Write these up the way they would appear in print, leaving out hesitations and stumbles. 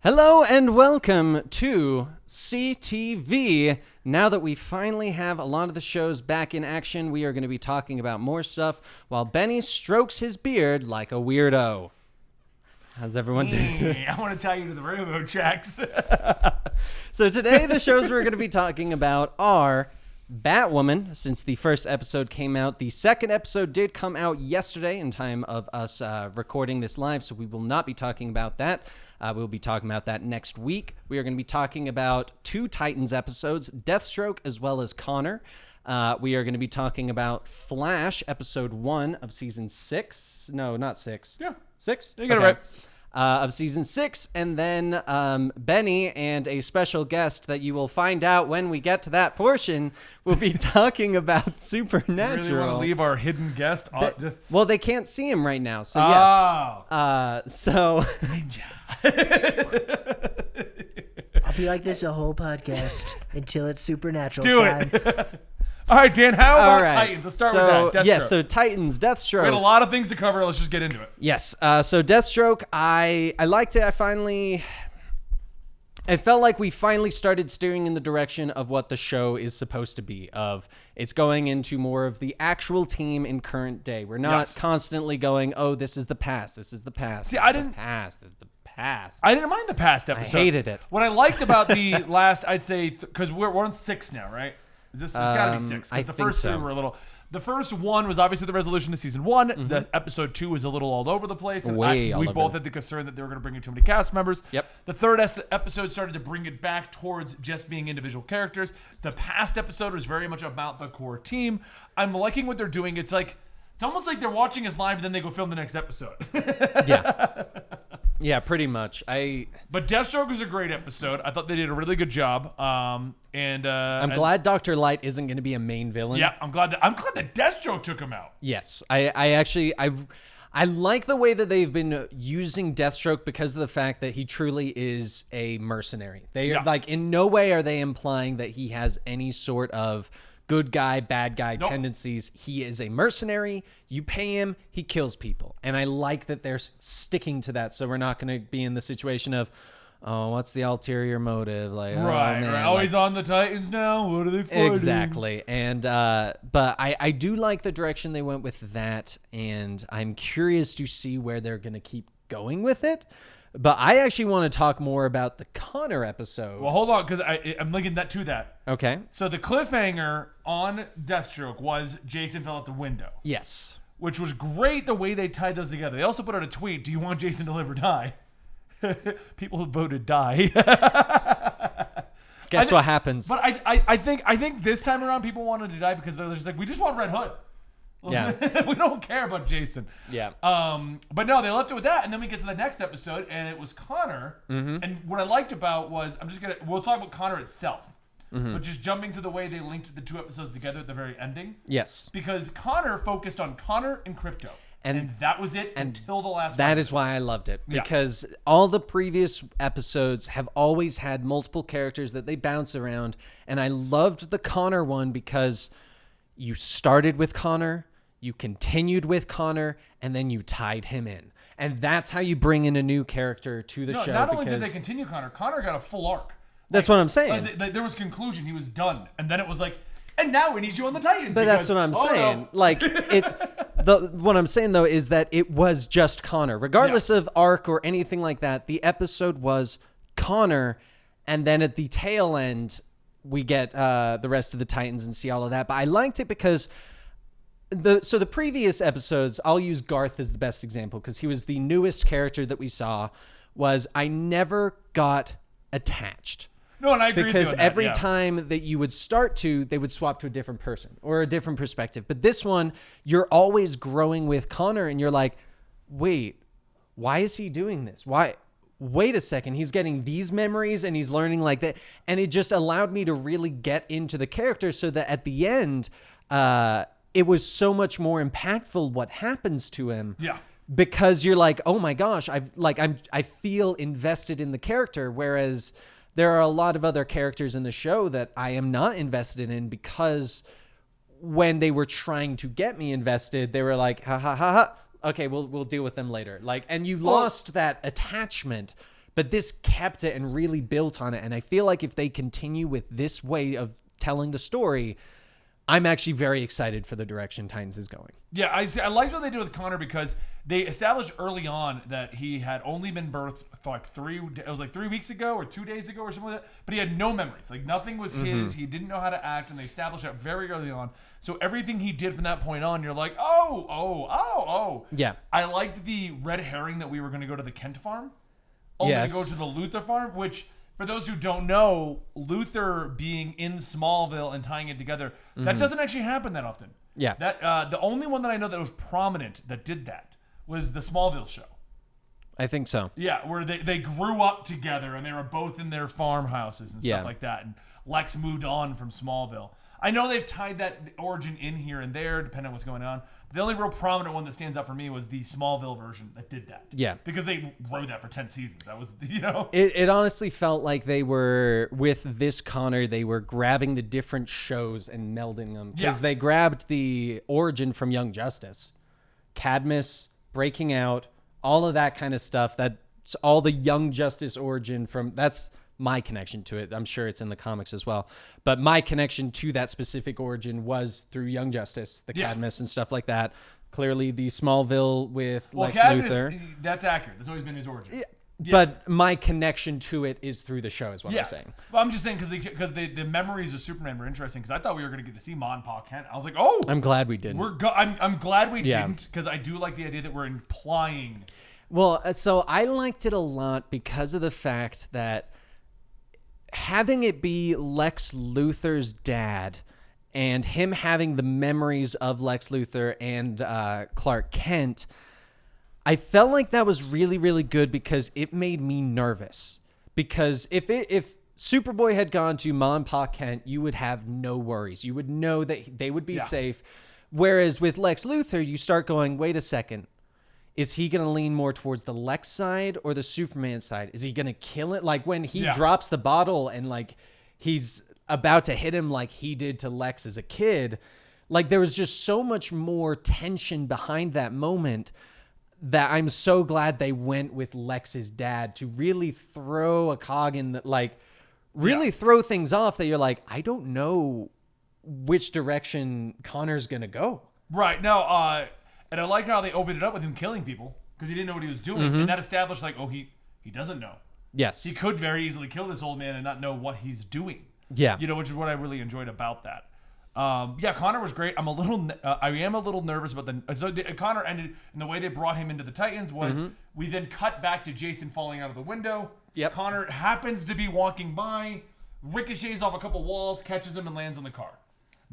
Hello and welcome to CTV. Now that we finally have a lot of the shows back in action, we are going to be talking about more stuff while Benny strokes his beard like a weirdo. How's everyone doing? I want to tie you to the railroad tracks. So today the shows we're going to be talking about are Batwoman, since the first episode came out. The second episode did come out yesterday in time of us recording this live, so we will not be talking about that. We'll be talking about that next week. We are going to be talking about two Titans episodes, Deathstroke as well as Connor. We are going to be talking about Flash, episode 1 of season 6. No, not 6. Yeah. 6? You got it right. Of season 6, and then Benny and a special guest that you will find out when we get to that portion will be talking about Supernatural. You really want to leave our hidden guest Well, they can't see him right now, so yes. So Ninja. I'll be like this a whole podcast until it's Supernatural Do time. it. All right, Dan, how about all right. Titans? Let's start with that. Deathstroke. Yeah, so Titans, Deathstroke. We had a lot of things to cover. Let's just get into it. Yes. So Deathstroke, I liked it. I felt like we finally started steering in the direction of what the show is supposed to be. Of it's going into more of the actual team in current day. We're not constantly going, oh, this is the past. This is the past. See, this I is didn't. the past. This is the past. I didn't mind the past episode. I hated it. What I liked about the last, I'd say, because we're on 6 now, right? It's got to be 6. I Because the think first so. 3 were a little. The first one was obviously the resolution of season 1. The episode 2 was a little all over the place. And Way all we over. both had the concern that they were going to bring in too many cast members. Yep. The third episode started to bring it back towards just being individual characters. The past episode was very much about the core team. I'm liking what they're doing. It's almost like they're watching us live and then they go film the next episode. Yeah. Yeah, pretty much. But Deathstroke was a great episode. I thought they did a really good job. I'm glad Dr. Light isn't going to be a main villain. Yeah, I'm glad that Deathstroke took him out. Yes, I like the way that they've been using Deathstroke because of the fact that he truly is a mercenary. They like in no way are they implying that he has any sort of good guy, bad guy tendencies. He is a mercenary. You pay him, he kills people. And I like that they're sticking to that. So we're not going to be in the situation of, oh, what's the ulterior motive? Like, Right. Oh, like, he's on the Titans now. What are they fighting? exactly. And but I do like the direction they went with that, and I'm curious to see where they're going to keep going with it. But I actually want to talk more about the Connor episode. Well, hold on, because I'm linking that to that. Okay. So the cliffhanger on Deathstroke was Jason fell out the window, Yes. which was great the way they tied those together. They also put out a tweet, do you want Jason to live or die? People who voted die. Guess what happens? But I think this time around people wanted to die because they're just like, we just want Red Hood. Yeah. We don't care about Jason. Yeah. But no, they left it with that, and then we get to the next episode, and it was Connor. And what I liked about was, we'll talk about Connor itself, but just jumping to the way they linked the 2 episodes together at the very ending. Yes. Because Connor focused on Connor and Crypto, and that was it until the last. That is why I loved it, because all the previous episodes have always had multiple characters that they bounce around, and I loved the Connor one because you started with Connor, you continued with Connor, and then you tied him in. And that's how you bring in a new character to the show. Not only did they continue Connor got a full arc. That's what I'm saying. There was conclusion. He was done. And then it was like, and now we need you on the Titans. But that's what I'm saying. No. Like, what I'm saying, though, is that it was just Connor. Regardless of arc or anything like that, the episode was Connor. And then at the tail end, we get the rest of the Titans and see all of that. But I liked it because the previous episodes, I'll use Garth as the best example because he was the newest character that we saw, was I never got attached. No, and I agree Because with you on that, every time that you would start to, they would swap to a different person or a different perspective. But this one, you're always growing with Connor and you're like, wait, why is he doing this? Why? Wait a second, he's getting these memories and he's learning like that. And it just allowed me to really get into the character so that at the end, it was so much more impactful what happens to him. Yeah. Because you're like, oh my gosh, I feel invested in the character. Whereas there are a lot of other characters in the show that I am not invested in because when they were trying to get me invested, they were like, ha ha ha ha. Okay, we'll deal with them later. Like, and you lost that attachment But this kept it and really built on it. And I feel like if they continue with this way of telling the story, I'm actually very excited for the direction Titans is going. Yeah, I liked what they did with Connor because they established early on that he had only been birthed like 3 weeks ago or 2 days ago or something like that. But he had no memories. Like nothing was his. He didn't know how to act, and they established that very early on. So everything he did from that point on, you're like, oh. Yeah. I liked the red herring that we were going to go to the Kent farm. Only to go to the Luthor farm, which, for those who don't know, Luthor being in Smallville and tying it together, that doesn't actually happen that often. Yeah. That the only one that I know that was prominent that did that was the Smallville show. I think so. Yeah, where they grew up together and they were both in their farmhouses and stuff like that. And Lex moved on from Smallville. I know they've tied that origin in here and there, depending on what's going on. But the only real prominent one that stands out for me was the Smallville version that did that. Yeah. Because they wrote that for 10 seasons. That was, It honestly felt like they were, with this Connor, they were grabbing the different shows and melding them. Because they grabbed the origin from Young Justice. Cadmus, breaking out, all of that kind of stuff. That's all the Young Justice origin from, that's my connection to it. I'm sure it's in the comics as well. But my connection to that specific origin was through Young Justice, the Cadmus and stuff like that. Clearly the Smallville with Lex Cadmus, Luthor. That's accurate. That's always been his origin. Yeah. But my connection to it is through the show, is what I'm saying. But I'm just saying because the memories of Superman were interesting. Because I thought we were going to get to see Ma and Pa Kent. I was like, oh, I'm glad we didn't. I'm glad we didn't, because I do like the idea that we're implying. Well, so I liked it a lot because of the fact that having it be Lex Luthor's dad and him having the memories of Lex Luthor and Clark Kent, I felt like that was really, really good because it made me nervous. Because if Superboy had gone to Ma and Pa Kent, you would have no worries. You would know that they would be safe. Whereas with Lex Luthor, you start going, wait a second. Is he going to lean more towards the Lex side or the Superman side? Is he going to kill it? Like when he drops the bottle and like he's about to hit him like he did to Lex as a kid, like there was just so much more tension behind that moment that I'm so glad they went with Lex's dad to really throw a cog in that, like really throw things off that you're like, I don't know which direction Connor's going to go. Right. No, and I like how they opened it up with him killing people because he didn't know what he was doing. And that established like, oh, he doesn't know. Yes. He could very easily kill this old man and not know what he's doing. Yeah. Which is what I really enjoyed about that. Connor was great. I am a little nervous about Connor ended, and the way they brought him into the Titans was we then cut back to Jason falling out of the window. Yep. Connor happens to be walking by, ricochets off a couple walls, catches him, and lands on the car.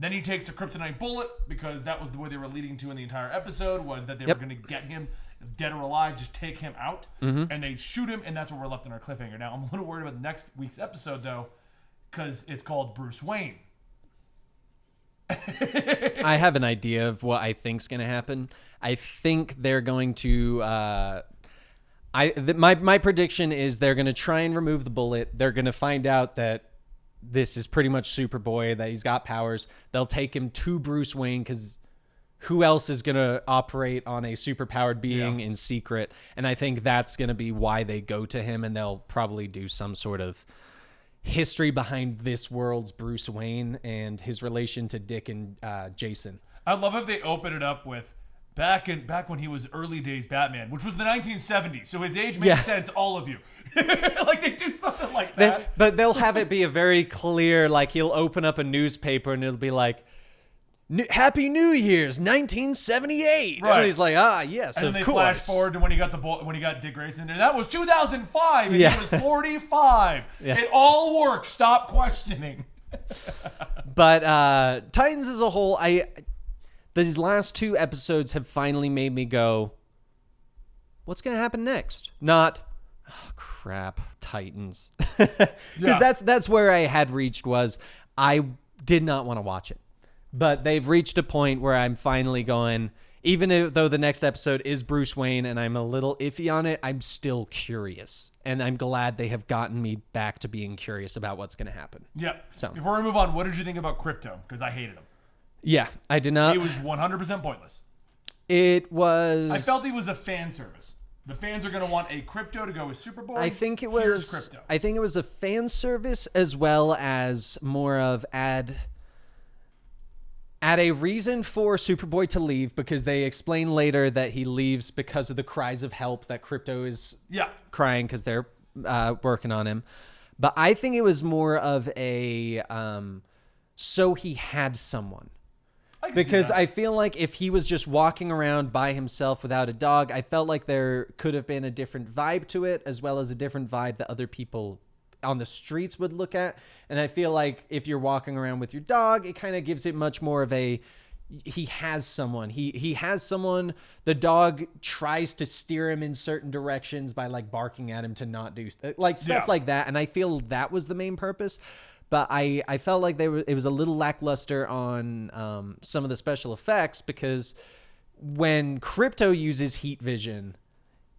Then he takes a kryptonite bullet because that was the way they were leading to in the entire episode, was that they were going to get him dead or alive, just take him out, and they shoot him, and that's where we're left in our cliffhanger. Now, I'm a little worried about next week's episode, though, because it's called Bruce Wayne. I have an idea of what I think's going to happen. I think they're going to... my prediction is they're going to try and remove the bullet. They're going to find out that this is pretty much Superboy, that he's got powers. They'll take him to Bruce Wayne because who else is going to operate on a superpowered being in secret? And I think that's going to be why they go to him, and they'll probably do some sort of history behind this world's Bruce Wayne and his relation to Dick and Jason. I love if they open it up with back when he was early days Batman, which was the 1970s. So his age makes sense, all of you. Like they do something like that. But they'll have it be a very clear, like he'll open up a newspaper and it'll be like, Happy New Year's, 1978. Right. And he's like, yes, and of then they course. flash forward to when he got Dick Grayson, and that was 2005, and he was 45. It all works. Stop questioning. But Titans as a whole, these last 2 episodes have finally made me go, what's going to happen next? Not, oh, crap, Titans. Because that's where I had reached, was I did not want to watch it. But they've reached a point where I'm finally going, even though the next episode is Bruce Wayne and I'm a little iffy on it, I'm still curious. And I'm glad they have gotten me back to being curious about what's going to happen. Yeah. So before we move on, what did you think about Crypto? Because I hated him. Yeah, I did not. He was 100% pointless. It was... I felt he was a fan service. The fans are going to want a Crypto to go with Superboy. I think it Here's was. Crypto. I think it was a fan service as well as more of add a reason for Superboy to leave, because they explain later that he leaves because of the cries of help that Crypto is crying because they're working on him. But I think it was more of a so he had someone. Because I feel like if he was just walking around by himself without a dog, I felt like there could have been a different vibe to it, as well as a different vibe that other people on the streets would look at. And I feel like if you're walking around with your dog, it kind of gives it much more of a, he has someone. He has someone. The dog tries to steer him in certain directions by like barking at him to not do like stuff like that. And I feel that was the main purpose. But I felt like it was a little lackluster on some of the special effects, because when Crypto uses heat vision,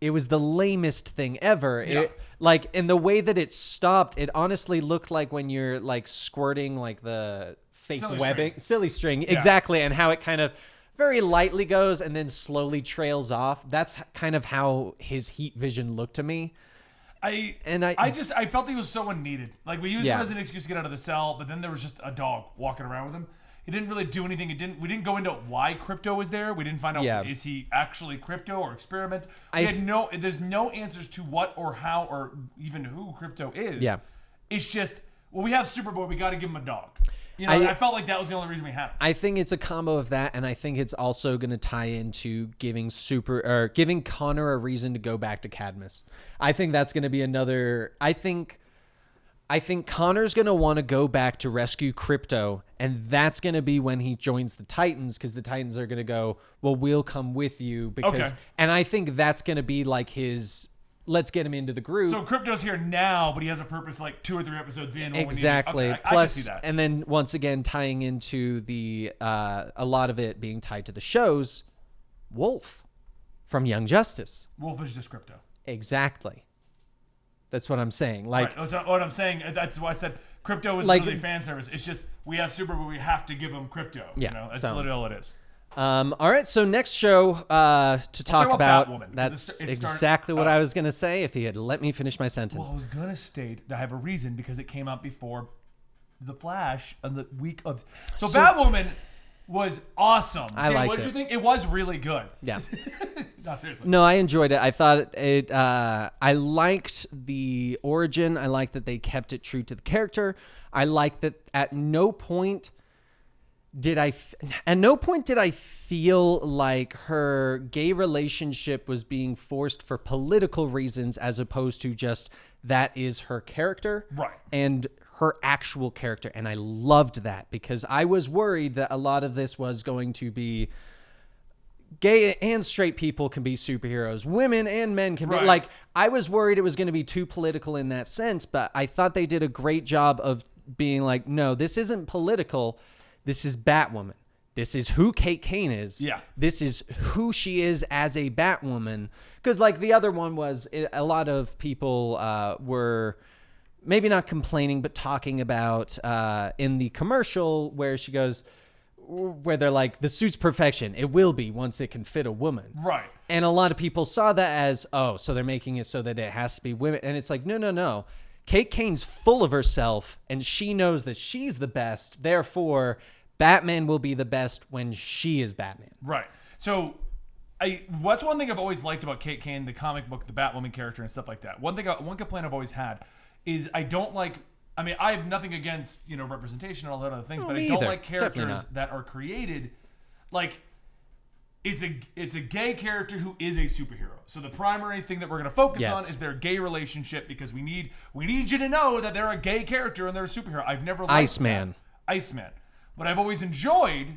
it was the lamest thing ever. Yeah. Like in the way that it stopped, it honestly looked like when you're like squirting like the fake silly string. Yeah. Exactly. And how it kind of very lightly goes and then slowly trails off. That's kind of how his heat vision looked to me. I felt he was so unneeded. Like, we used him as an excuse to get out of the cell, but then there was just a dog walking around with him. He didn't really do anything. We didn't go into why Crypto was there. We didn't find out is he actually Crypto or Experiment. There's no answers to what or how or even who Crypto is. Yeah. It's just, well, we have Superboy, we got to give him a dog. You know, I felt like that was the only reason we had him. I think it's a combo of that, and I think it's also going to tie into giving Connor a reason to go back to Cadmus. I think that's going to be another. I think Connor's going to want to go back to rescue Crypto, and that's going to be when he joins the Titans, because the Titans are going to go, well, we'll come with you, because, and I think that's going to be like his. Let's get him into the group. So Crypto's here now, but he has a purpose like 2 or 3 episodes in. Exactly. I Plus, can see that. And then once again, tying into the a lot of it being tied to the shows, Wolf from Young Justice. Wolf is just Crypto. Exactly. That's what I'm saying. Like, right. What I'm saying, that's why I said Crypto is like, really fan service. It's just we have Super, but we have to give him Crypto. Yeah, you know? That's literally all it is. All right, so next show to talk about Batwoman, that's exactly what I was going to say if he had let me finish my sentence. Well, I was going to state that I have a reason, because it came out before The Flash on the week of... So Batwoman was awesome. I liked it. What did you think? It was really good. Yeah. No, seriously. No, I enjoyed it. I thought it... I liked the origin. I liked that they kept it true to the character. I liked that at no point... did I feel like her gay relationship was being forced for political reasons, as opposed to just that is her character, right? And her actual character. And I loved that, because I was worried that a lot of this was going to be gay and straight people can be superheroes, women and men can be like, I was worried it was going to be too political in that sense, but I thought they did a great job of being like, no, this isn't political. This is Batwoman. This is who Kate Kane is. Yeah. This is who she is as a Batwoman. Because like the other one was, a lot of people were maybe not complaining, but talking about in the commercial where she goes, where they're like, the suit's perfection. It will be once it can fit a woman. Right. And a lot of people saw that as, oh, so they're making it so that it has to be women. And it's like, no. Kate Kane's full of herself, and she knows that she's the best. Therefore, Batman will be the best when she is Batman. Right. So, what's one thing I've always liked about Kate Kane, the comic book, the Batwoman character, and stuff like that. One complaint I've always had is I don't like. I mean, I have nothing against representation and all that other things, but I don't like characters that are created like. It's a gay character who is a superhero. So the primary thing that we're going to focus on is their gay relationship, because we need you to know that they're a gay character and they're a superhero. I've never liked Iceman. But I've always enjoyed,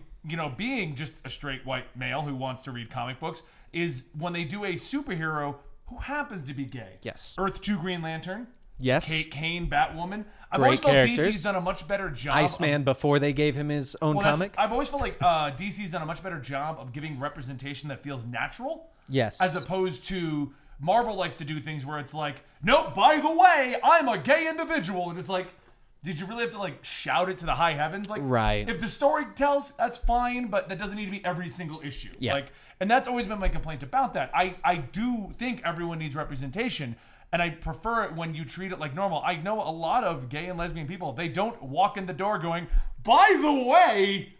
being just a straight white male who wants to read comic books, is when they do a superhero who happens to be gay. Yes. Earth 2 Green Lantern. Yes. Kate Kane, Batwoman. I've Great always felt characters. DC's done a much better job. Iceman before they gave him his own comic. I've always felt like DC's done a much better job of giving representation that feels natural. Yes. As opposed to Marvel likes to do things where it's like, nope, by the way, I'm a gay individual. And it's like, did you really have to like shout it to the high heavens? Like, Right. if the story tells, that's fine, but that doesn't need to be every single issue. Yeah. Like, and that's always been my complaint about that. I do think everyone needs representation, and I prefer it when you treat it like normal. I know a lot of gay and lesbian people, they don't walk in the door going, by the way,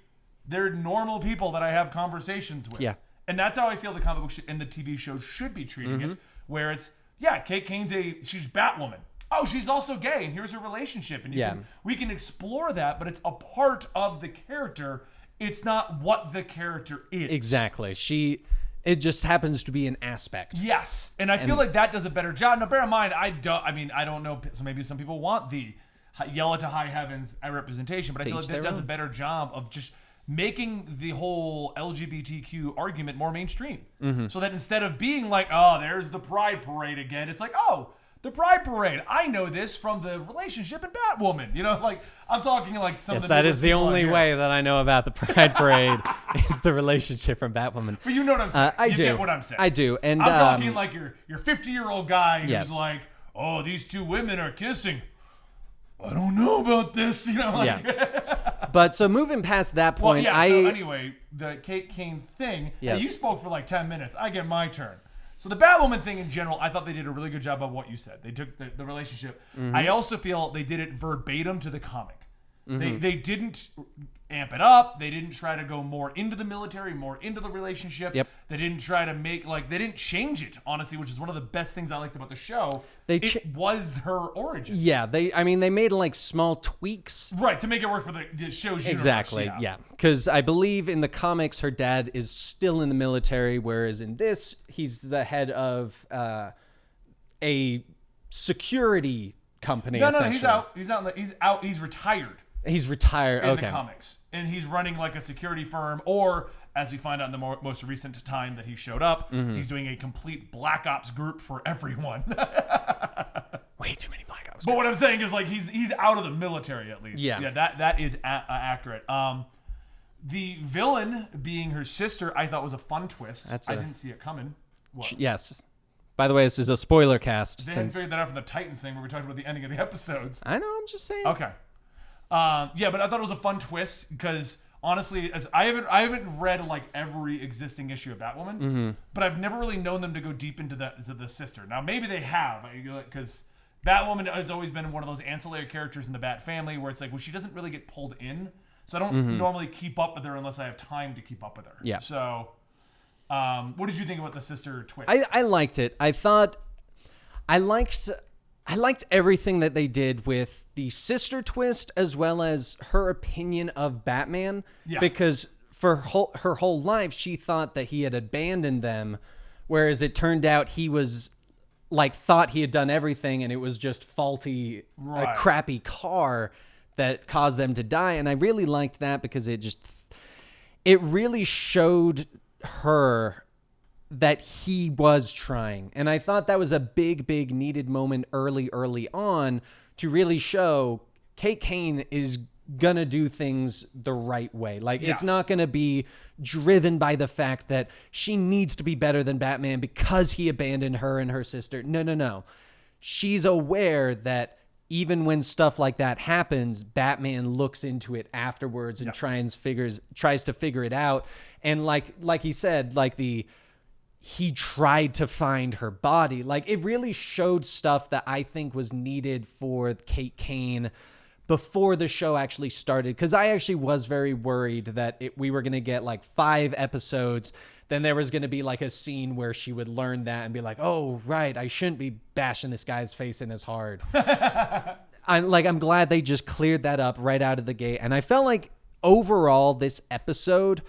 they're normal people that I have conversations with. Yeah. And that's how I feel the comic book and the TV show should be treating it, where it's, yeah, Kate Kane's she's Batwoman. Oh, she's also gay, and here's her relationship. And we can explore that, but it's a part of the character. It's not what the character is. Exactly. It just happens to be an aspect. Yes, and I feel like that does a better job. Now, bear in mind, I don't know. So maybe some people want the yell it to high heavens representation, but I feel like that does a better job of just making the whole LGBTQ argument more mainstream. So that instead of being like, oh, there's the Pride Parade again, it's like, oh, the Pride Parade. I know this from the relationship in Batwoman. You know, like I'm talking like some of the that is the only way that I know about the Pride Parade is the relationship from Batwoman. But you know what I'm saying. I you do. get what I'm saying. I do. And I'm talking like your 50-year-old guy who's Yes. like, oh, these two women are kissing. I don't know about this. You know, like. Yeah. But so moving past that Well, point, yeah. So anyway, the Kate Kane thing. Yeah, Yes. you spoke for like 10 minutes. I get my turn. So the Batwoman thing in general, I thought they did a really good job of what you said. They took the relationship. I also feel they did it verbatim to the comic. They didn't amp it up. They didn't try to go more into the military, more into the relationship. Yep. They didn't try to make they didn't change it, honestly, which is one of the best things I liked about the show. It was her origin. yeah, they made like small tweaks. Right, to make it work for the show's universe. Exactly. Yeah. Because I believe in the comics, her dad is still in the military, whereas in this, he's the head of a security company. No, essentially. he's out. He's retired. He's retired. In Okay. the comics, and he's running like a security firm, or as we find out in the most recent time that he showed up, he's doing a complete Black Ops group for everyone. Way too many Black Ops. But what I'm saying is like he's out of the military at least. Yeah. That is accurate. The villain being her sister, I thought was a fun twist. I didn't see it coming. What? Yes. By the way, this is a spoiler cast. They hadn't figured that out from the Titans thing where we talked about the ending of the episodes. I know. I'm just saying. Okay. Yeah, but I thought it was a fun twist because honestly, as I haven't read like every existing issue of Batwoman, but I've never really known them to go deep into the sister. Now maybe they have, because Batwoman has always been one of those ancillary characters in the Bat family where it's like, well, she doesn't really get pulled in, so I don't normally keep up with her unless I have time to keep up with her. Yeah. So, what did you think about the sister twist? I liked it. I thought I liked everything that they did with the sister twist as well as her opinion of Batman. Yeah. Because for her whole life, she thought that he had abandoned them, whereas it turned out he was thought he had done everything and it was just faulty, a crappy car that caused them to die. And I really liked that because it really showed her that he was trying. And I thought that was a big needed moment early on to really show Kate Kane is gonna do things the right way. It's not gonna be driven by the fact that she needs to be better than Batman because he abandoned her and her sister. No. She's aware that even when stuff like that happens, Batman looks into it afterwards and tries to figure it out. And like he said, he tried to find her body. It really showed stuff that I think was needed for Kate Kane before the show actually started. Because I actually was very worried that we were going to get 5 episodes. Then there was going to be a scene where she would learn that and be like, oh, right, I shouldn't be bashing this guy's face in as hard. I'm glad they just cleared that up right out of the gate. And I felt like overall this episode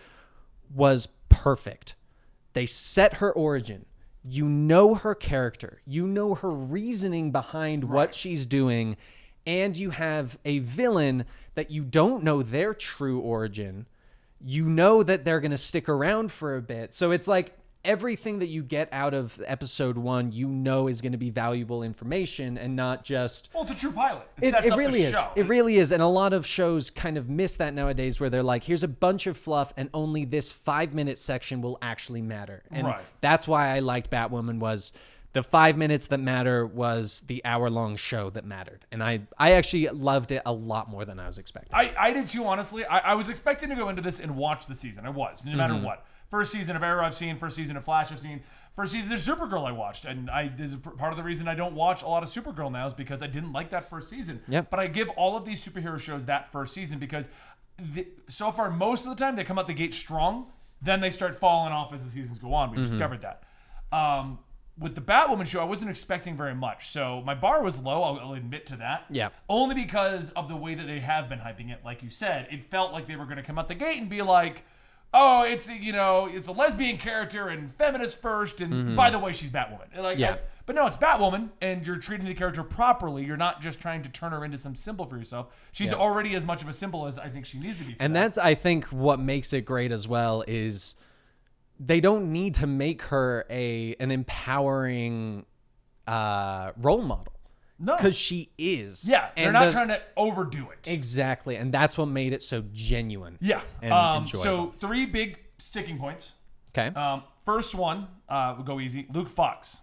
was perfect. They set her origin. You know her character. You know her reasoning behind what she's doing. And you have a villain that you don't know their true origin. You know that they're going to stick around for a bit. So it's everything that you get out of episode 1, is going to be valuable information and not just... Well, it's a true pilot. It really is. It really is. And a lot of shows kind of miss that nowadays where they're here's a bunch of fluff and only this 5-minute section will actually matter. And that's why I liked Batwoman was The 5 minutes that matter was the hour-long show that mattered. And I actually loved it a lot more than I was expecting. I did too, honestly. I was expecting to go into this and watch the season. I was, no matter what. First season of Arrow I've seen, first season of Flash I've seen, first season of Supergirl I watched. And this is part of the reason I don't watch a lot of Supergirl now is because I didn't like that first season. Yep. But I give all of these superhero shows that first season because so far, most of the time, they come out the gate strong. Then they start falling off as the seasons go on. We discovered that. With the Batwoman show, I wasn't expecting very much. So my bar was low. I'll admit to that. Yeah. Only because of the way that they have been hyping it. Like you said, it felt like they were going to come out the gate and be like, oh, it's a lesbian character and feminist first. And by the way, she's Batwoman. Like, Yeah. but no, it's Batwoman, and you're treating the character properly. You're not just trying to turn her into some symbol for yourself. She's Yeah. already as much of a symbol as I think she needs to be. For And that. that's, I think, what makes it great as well is they don't need to make her an empowering role model. No. Because she is. Yeah, they're And not trying to overdo it. Exactly. And that's what made it so genuine. Yeah. And enjoyable. So 3 big sticking points. Okay. First one, we'll go easy. Luke Fox.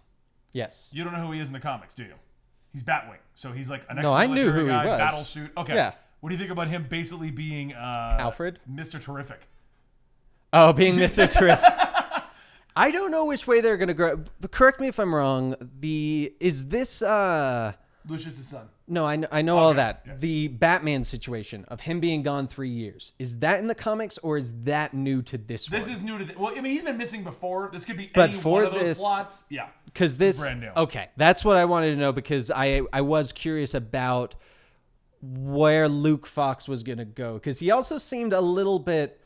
Yes. You don't know who he is in the comics, do you? He's Batwing. So he's like an No, I knew ex-military who he guy, was. battle suit. Okay. Yeah. What do you think about him basically being Alfred? Mr. Terrific? Oh, being Mr. Terrific. I don't know which way they're going to go. But correct me if I'm wrong. Is this Lucius' son. No, I know all that. yeah. The Batman situation of him being gone 3 years. Is that in the comics or is that new to this one? This is new to well, I mean, he's been missing before. This could be But any for one of those this- plots. Yeah. Because this, brand new. okay, that's what I wanted to know because I was curious about where Luke Fox was going to go because he also seemed a little bit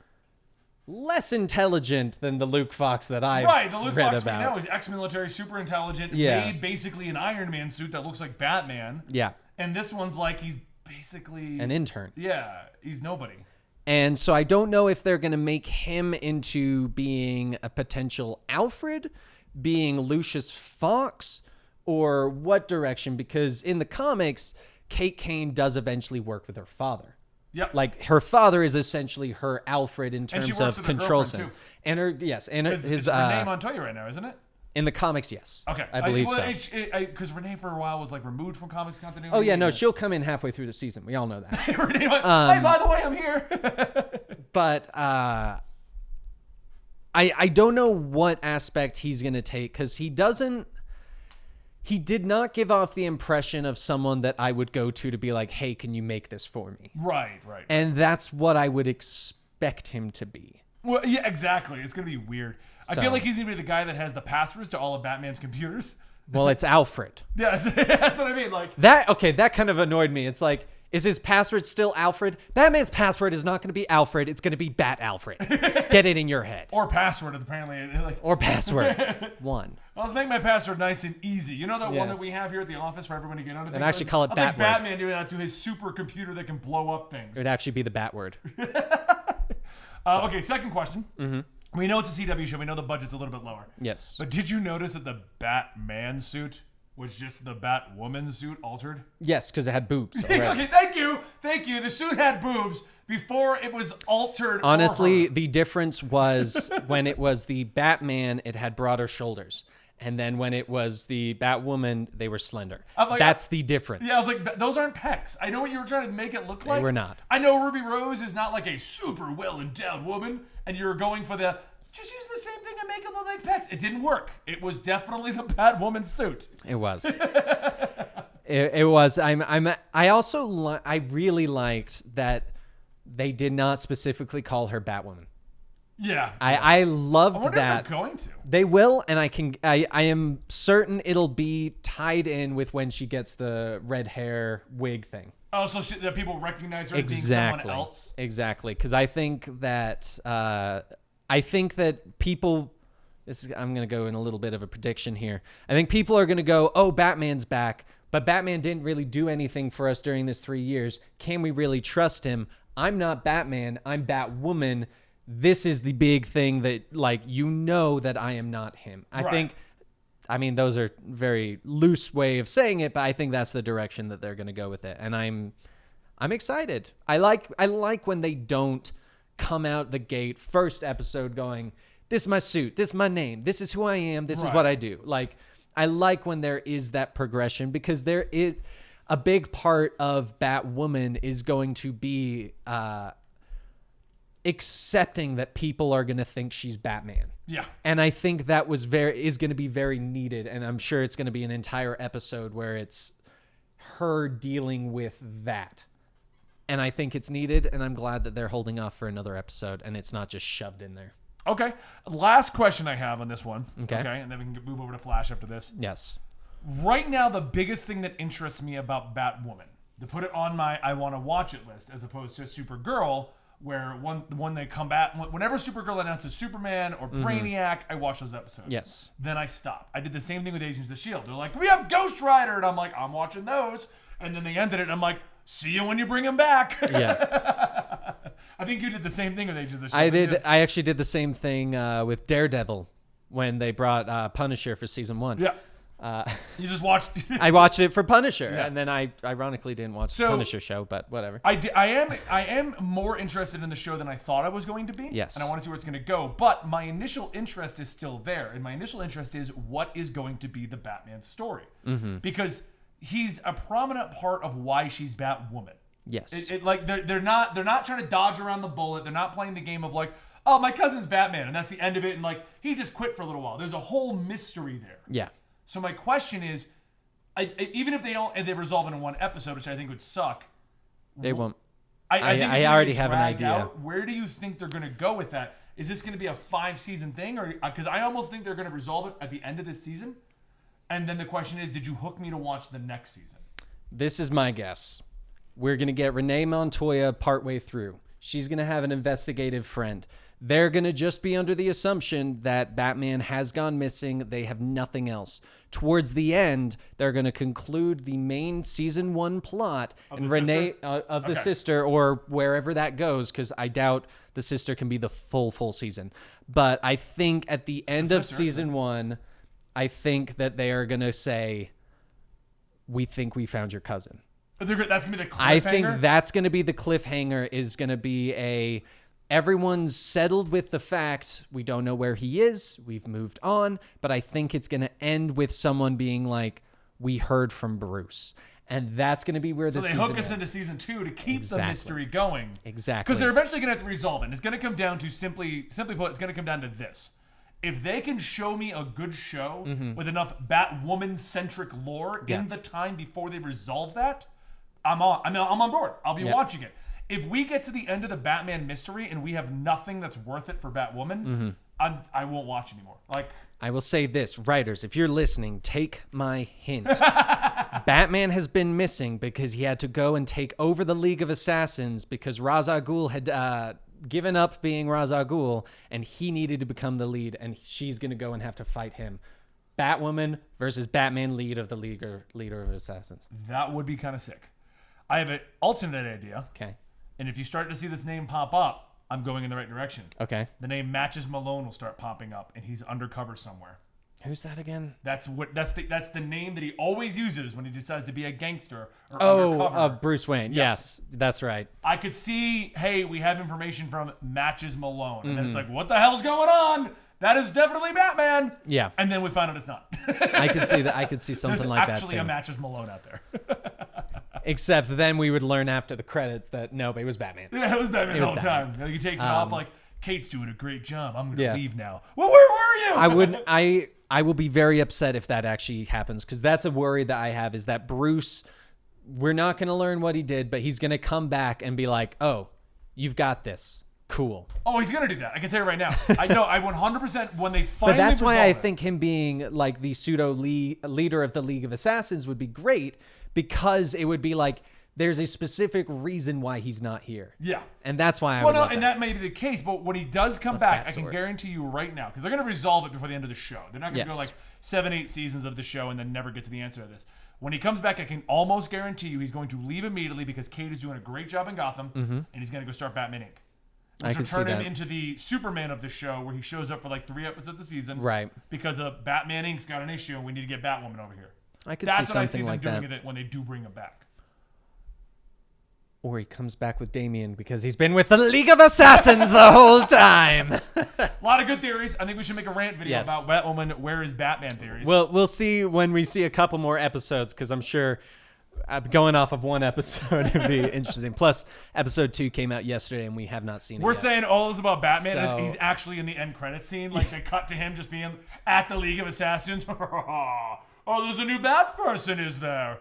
less intelligent than the Luke Fox that I've Right, the Luke read Fox about. we know is ex-military, super intelligent, Yeah. made basically an Iron Man suit that looks like Batman. Yeah, And this one's like he's basically an intern. Yeah, he's nobody. And so I don't know if they're going to make him into being a potential Alfred, being Lucius Fox, or what direction, because in the comics, Kate Kane does eventually work with her father. Yep. Like her father is essentially her Alfred in And she terms works of with her control girlfriend, center. too. And her, yes, and It's his Renee Montoya right now, isn't it? in the comics, yes. Okay. I believe so. Because Renee for a while was like removed from comics continuity. Oh yeah, no, she'll come in halfway through the season. We all know that. Renee went, hey, by the way, I'm here. But I don't know what aspect he's going to take because he did not give off the impression of someone that I would go to be like, hey, can you make this for me? right. And that's what I would expect him to be. Well, yeah, exactly. It's going to be weird. I So- feel like he's going to be the guy that has the passwords to all of Batman's computers. Well, it's Alfred. Yeah, that's what I mean. Like, That kind of annoyed me. It's like, is his password still Alfred? Batman's password is not going to be Alfred. It's going to be Bat Alfred. Get it in your head. or password, apparently. Like, Or password. One. well, let's make my password nice and easy. You know that Yeah. one that we have here at the office for everyone to get onto? And actually call it That's like Batword. Batman doing that to his supercomputer that can blow up things. It would actually be the Bat word. Okay, second question. Mm-hmm. We know it's a CW show. We know the budget's a little bit lower. Yes. But did you notice that the Batman suit was just the Batwoman suit altered? Yes, because it had boobs already. Okay, thank you. The suit had boobs before it was altered. for Honestly, her. the difference was when it was the Batman, it had broader shoulders. And then when it was the Batwoman, they were slender. I'm like- That's the difference. Yeah, I was like, those aren't pecs. I know what you were trying to make it look like. were not. I know Ruby Rose is not like a super well-endowed woman, and you're going for the, just use the same thing and make it look like pecs. It didn't work. It was definitely the Batwoman suit. It was. it was. I really liked that they did not specifically call her Batwoman. Yeah. I loved I wonder that. if they're going to. They will, and I am certain it'll be tied in with when she gets the red hair wig thing. Oh, so that people recognize her as being Exactly. someone else? Exactly. Because I think that people. I'm going to go in a little bit of a prediction here. I think people are going to go, "Oh, Batman's back," but Batman didn't really do anything for us during this 3 years. Can we really trust him? I'm not Batman. I'm Batwoman. This is the big thing that, like, that I am not him. Right. I mean, those are very loose way of saying it, but I think that's the direction that they're going to go with it. And I'm excited. I like when they don't come out the gate first episode going, this is my suit, this is my name, this is who I am, this is Right. what I do. Like, I like when there is that progression, because there is a big part of Batwoman is going to be accepting that people are going to think she's Batman. Yeah. And I think that is going to be very needed, and I'm sure it's going to be an entire episode where it's her dealing with that. And I think it's needed, and I'm glad that they're holding off for another episode and it's not just shoved in there. Okay. Last question I have on this one. Okay. And then we can move over to Flash after this. Yes. Right now, the biggest thing that interests me about Batwoman, to put it on my I want to watch it list, as opposed to Supergirl, where when they come back, whenever Supergirl announces Superman or Brainiac, I watch those episodes. Yes. Then I stop. I did the same thing with Agents of S.H.I.E.L.D. They're like, we have Ghost Rider, and I'm like, I'm watching those. And then they ended it, and I'm like, see you when you bring him back. Yeah. I think you did the same thing with Agents of I S.H.I.E.L.D. did. I actually did the same thing with Daredevil when they brought Punisher for season 1. Yeah. You just watched. I watched it for Punisher, Yeah. and then I ironically didn't watch the Punisher show, but whatever. I am more interested in the show than I thought I was going to be. Yes. And I want to see where it's going to go. But my initial interest is still there. And my initial interest is what is going to be the Batman story. Mm-hmm. Because he's a prominent part of why she's Batwoman. Yes. Like they're not trying to dodge around the bullet. They're not playing the game of like, oh, my cousin's Batman, and that's the end of it. And like he just quit for a little while. There's a whole mystery there. Yeah. So my question is, even if they resolve it in one episode, which I think would suck, They won't. I think it's I gonna already get have an dragged idea. out. Where do you think they're going to go with that? Is this going to be a 5-season thing, or because I almost think they're going to resolve it at the end of this season? And then the question is, did you hook me to watch the next season? This is my guess. We're going to get Renee Montoya partway through. She's going to have an investigative friend. They're going to just be under the assumption that Batman has gone missing. They have nothing else. Towards the end, they're going to conclude the main season 1 plot and Renee of the sister, or wherever that goes, because I doubt the sister can be the full season. But I think at the end of season 1, I think that they are going to say, we think we found your cousin. But that's going to be the cliffhanger? I think that's going to be the cliffhanger, is going to be everyone's settled with the fact we don't know where he is. We've moved on. But I think it's going to end with someone being like, we heard from Bruce. And that's going to be where the season So they hook us ends. into season 2 to keep the mystery going. Exactly. Because they're eventually going to have to resolve it. And it's going to come down to, simply put, it's going to come down to this. If they can show me a good show with enough Batwoman-centric lore in the time before they resolve that, I'm on board. I'll be watching it. If we get to the end of the Batman mystery and we have nothing that's worth it for Batwoman, I won't watch anymore. Like, I will say this, writers, if you're listening, take my hint. Batman has been missing because he had to go and take over the League of Assassins because Ra's al Ghul had given up being Ra's al Ghul, and he needed to become the lead, and she's going to go and have to fight him. Batwoman versus Batman, leader of Assassins. that would be kind of sick. I have an alternate idea. Okay. And if you start to see this name pop up, I'm going in the right direction. Okay. The name Matches Malone will start popping up, and he's undercover somewhere. Who's that again? That's the name that he always uses when he decides to be a gangster or undercover. Bruce Wayne. Yes, that's right. I could see, hey, we have information from Matches Malone, and then it's like, what the hell's going on? That is definitely Batman. Yeah. And then we find out it's not. I could see that. I could see something There's like that actually too. a Matches Malone out there. Except then we would learn after the credits that no, it was Batman. Yeah, it was Batman the whole Batman. time. Like, he takes it off like, Kate's doing a great job. I'm going to leave now. Well, where were you? I will be very upset if that actually happens, because that's a worry that I have, is that Bruce, we're not going to learn what he did, but he's going to come back and be like, oh, you've got this. Cool. Oh, he's going to do that. I can tell you right now. I know. I 100% when they finally But that's why I resolve it- think him being like the pseudo leader of the League of Assassins would be great, because it would be like, there's a specific reason why he's not here. Yeah. And that's why I Well, would no, love and that may be the case, but when he does come back, I can Bat-Sword. guarantee you right now, because they're going to resolve it before the end of the show. They're not going to Yes. go like 7-8 seasons of the show and then never get to the answer to this. When he comes back, I can almost guarantee you he's going to leave immediately because Kate is doing a great job in Gotham, and he's going to go start Batman Inc. I Which can will see turn him that. into the Superman of the show, where he shows up for like 3 episodes a season, Right. Because Batman Inc.'s got an issue, and we need to get Batwoman over here. I could That's see what I see something them like doing that. with it when they do bring him back. or he comes back with Damian because he's been with the League of Assassins the whole time. A lot of good theories. I think we should make a rant video Yes. about Batwoman. Where is Batman theories? We'll see when we see a couple more episodes, because I'm sure going off of one episode it'd be interesting. Plus, episode 2 came out yesterday and we have not seen it We're yet. saying all this about Batman, and So- he's actually in the end credits scene. Like they cut to him just being at the League of Assassins. Oh, there's a new Bat person, is there?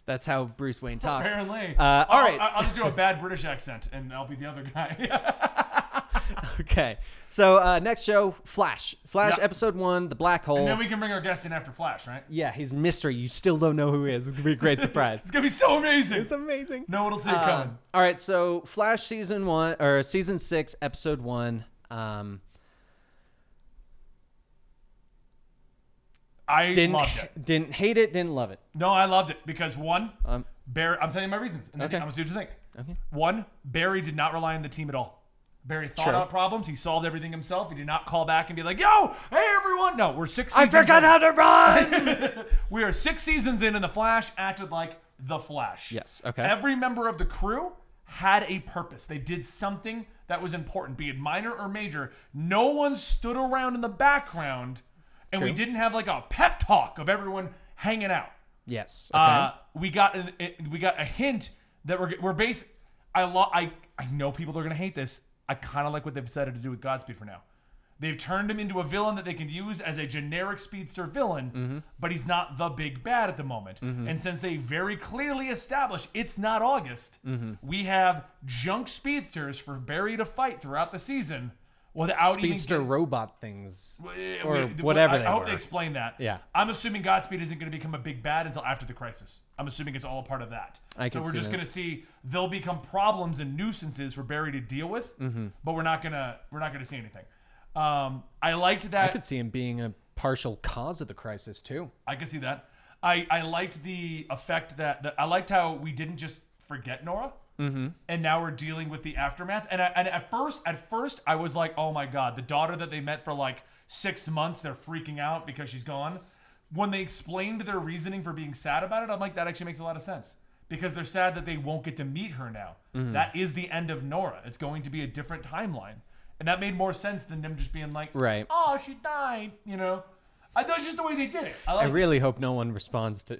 That's how Bruce Wayne talks. Apparently. All right. I'll just do a bad British accent, and I'll be the other guy. Okay. So next show, Flash. Flash Yeah. episode 1, The Black Hole. And then we can bring our guest in after Flash, right? Yeah, he's mystery. You still don't know who he is. It's gonna be a great surprise. It's gonna be so amazing. It's amazing. No one will see it coming. All right, so Flash season 6, episode 1. I Didn't loved it. didn't hate it. Didn't love it. No, I loved it because one, Um, Barry. I'm telling you my reasons, and then Okay. I'm gonna see what you think. Okay. One, Barry did not rely on the team at all. Barry thought Sure. out problems. He solved everything himself. He did not call back and be like, "Yo, hey everyone." No, we're 6 I seasons. forgot in. how to run. We are 6 seasons in, and the Flash acted like the Flash. Yes, okay. Every member of the crew had a purpose. They did something that was important, be it minor or major. No one stood around in the background, and we True. didn't have like a pep talk of everyone hanging out. Yes. Okay. We got a hint that we're based. I know people are gonna hate this. I kind of like what they've decided to do with Godspeed for now. They've turned him into a villain that they can use as a generic speedster villain, but he's not the big bad at the moment. And since they very clearly established it's not August, we have junk speedsters for Barry to fight throughout the season without Speedster even robot things. Or we- whatever I they hope were. they explain that. Yeah. I'm assuming Godspeed isn't going to become a big bad until after the crisis. I'm assuming it's all a part of that. I so can we're see just that. going to see they'll become problems and nuisances for Barry to deal with, but we're not gonna see anything. I liked that. I could see him being a partial cause of the crisis too. I can see that. I liked the effect that I liked how we didn't just forget Nora, and now we're dealing with the aftermath. And at first I was like, oh my god, the daughter that they met for like 6 months, they're freaking out because she's gone. When they explained their reasoning for being sad about it, I'm like, that actually makes a lot of sense because they're sad that they won't get to meet her now. That is the end of Nora. It's going to be a different timeline, and that made more sense than them just being like, Right. oh, she died, you know. I thought it's just the way they did it. I like really hope no one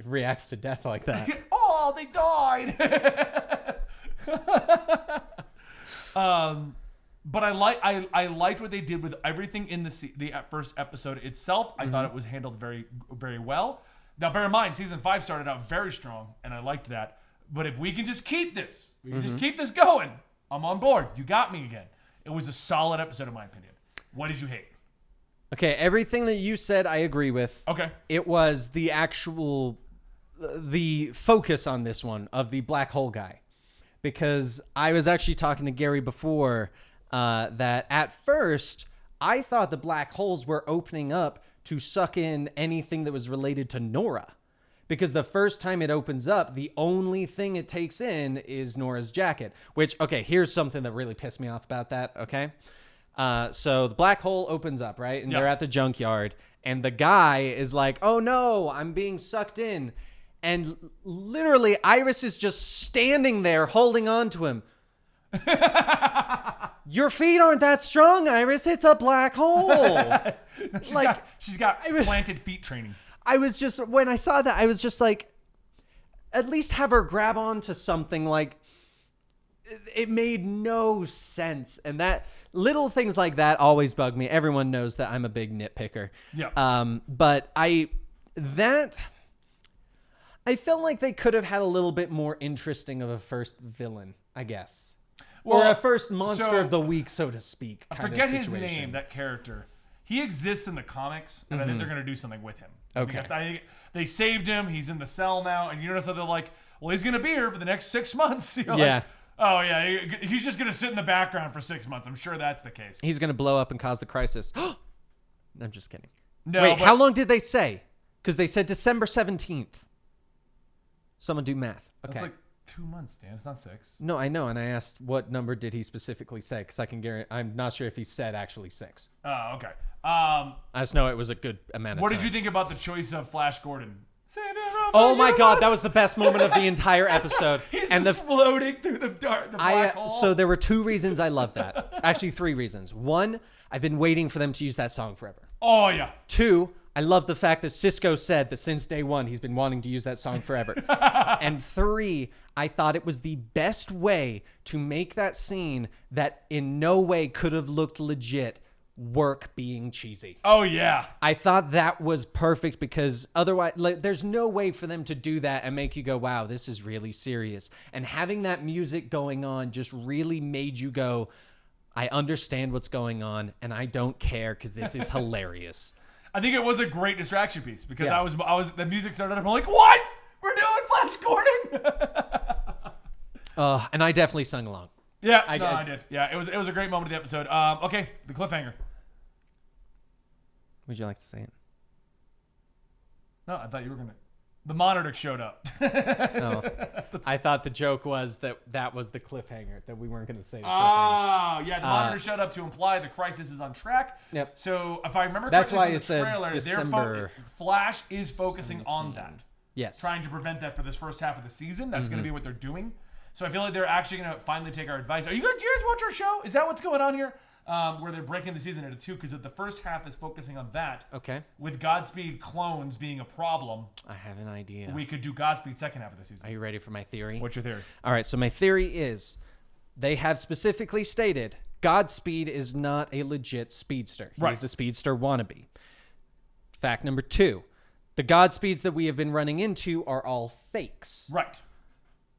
reacts to death like that. oh, they died. But I liked what they did with everything in the first episode itself. I thought it was handled very, very well. Now, bear in mind, season 5 started out very strong, and I liked that. But if we can just keep this, going, I'm on board. You got me again. It was a solid episode, in my opinion. What did you hate? Okay, everything that you said, I agree with. Okay. It was the focus on this one of the black hole guy. Because I was actually talking to Gary before that at first, I thought the black holes were opening up to suck in anything that was related to Nora. Because the first time it opens up, the only thing it takes in is Nora's jacket. Which, okay, here's something that really pissed me off about that, okay? So the black hole opens up, right? And Yeah. they're at the junkyard. And the guy is like, oh no, I'm being sucked in. And literally, Iris is just standing there holding on to him. Your feet aren't that strong, Iris. It's a black hole. She's got I was- planted feet training. I was just, when I saw that, I was just like, at least have her grab onto something. Like, it made no sense. And that little things like that always bug me. Everyone knows that I'm a big nitpicker. Yeah. But I felt like they could have had a little bit more interesting of a first villain, I guess. Or Well, a first monster so- of the week, so to speak. I kind forget of his situation. name, that character. He exists in the comics, and I think they're going to do something with him. Okay. I think they saved him. He's in the cell now, and you notice how they're like, well, he's going to be here for the next 6 months. You know, like, Yeah. oh, yeah. He's just going to sit in the background for 6 months. I'm sure that's the case. He's going to blow up and cause the crisis. I'm just kidding. No, Wait, but- how long did they say? Because they said December 17th. Someone do math. Okay. That's like 2 months, Dan. It's not 6. No, I know. And I asked what number did he specifically say? Because I can guarantee, I'm not sure if he said actually 6. Oh, okay. I just know it was a good amount of What time. did you think about the choice of Flash Gordon Savior of Oh the my God, universe. that was the best moment of the entire episode. He's and just floating through the black hole. So there were 2 reasons I love that. Actually, 3 reasons. 1, I've been waiting for them to use that song forever. Oh yeah. 2, I love the fact that Cisco said that since day 1 he's been wanting to use that song forever. And 3, I thought it was the best way to make that scene that in no way could have looked legit work being cheesy. Oh yeah. I thought that was perfect because otherwise, like, there's no way for them to do that and make you go, wow, this is really serious. And having that music going on just really made you go, I understand what's going on and I don't care because this is hilarious. I think it was a great distraction piece because Yeah. I was the music started up. I'm like, what? We're doing Flash Gordon. And I definitely sung along. Yeah, I I did. Yeah, it was a great moment of the episode. Okay, the cliffhanger. Would you like to say it? No, I thought you were gonna. The monitor showed up. Oh, I thought the joke was that was the cliffhanger, that we weren't going to say the cliffhanger. Oh, yeah, the monitor showed up to imply the crisis is on track. Yep. So if I remember That's correctly why from it the said trailer, December Flash is focusing on 17. that. Yes. Trying to prevent that for this first half of the season. That's Mm-hmm. going to be what they're doing. So I feel like they're actually going to finally take our advice. Do you guys watch our show? Is that what's going on here? Where they're breaking the season into 2 because if the first half is focusing on that, Okay. with Godspeed clones being a problem, I have an idea. we could do Godspeed second half of the season. Are you ready for my theory? What's your theory? All right, so my theory is they have specifically stated Godspeed is not a legit speedster. Right. He's a speedster wannabe. Fact number 2, the Godspeeds that we have been running into are all fakes. Right.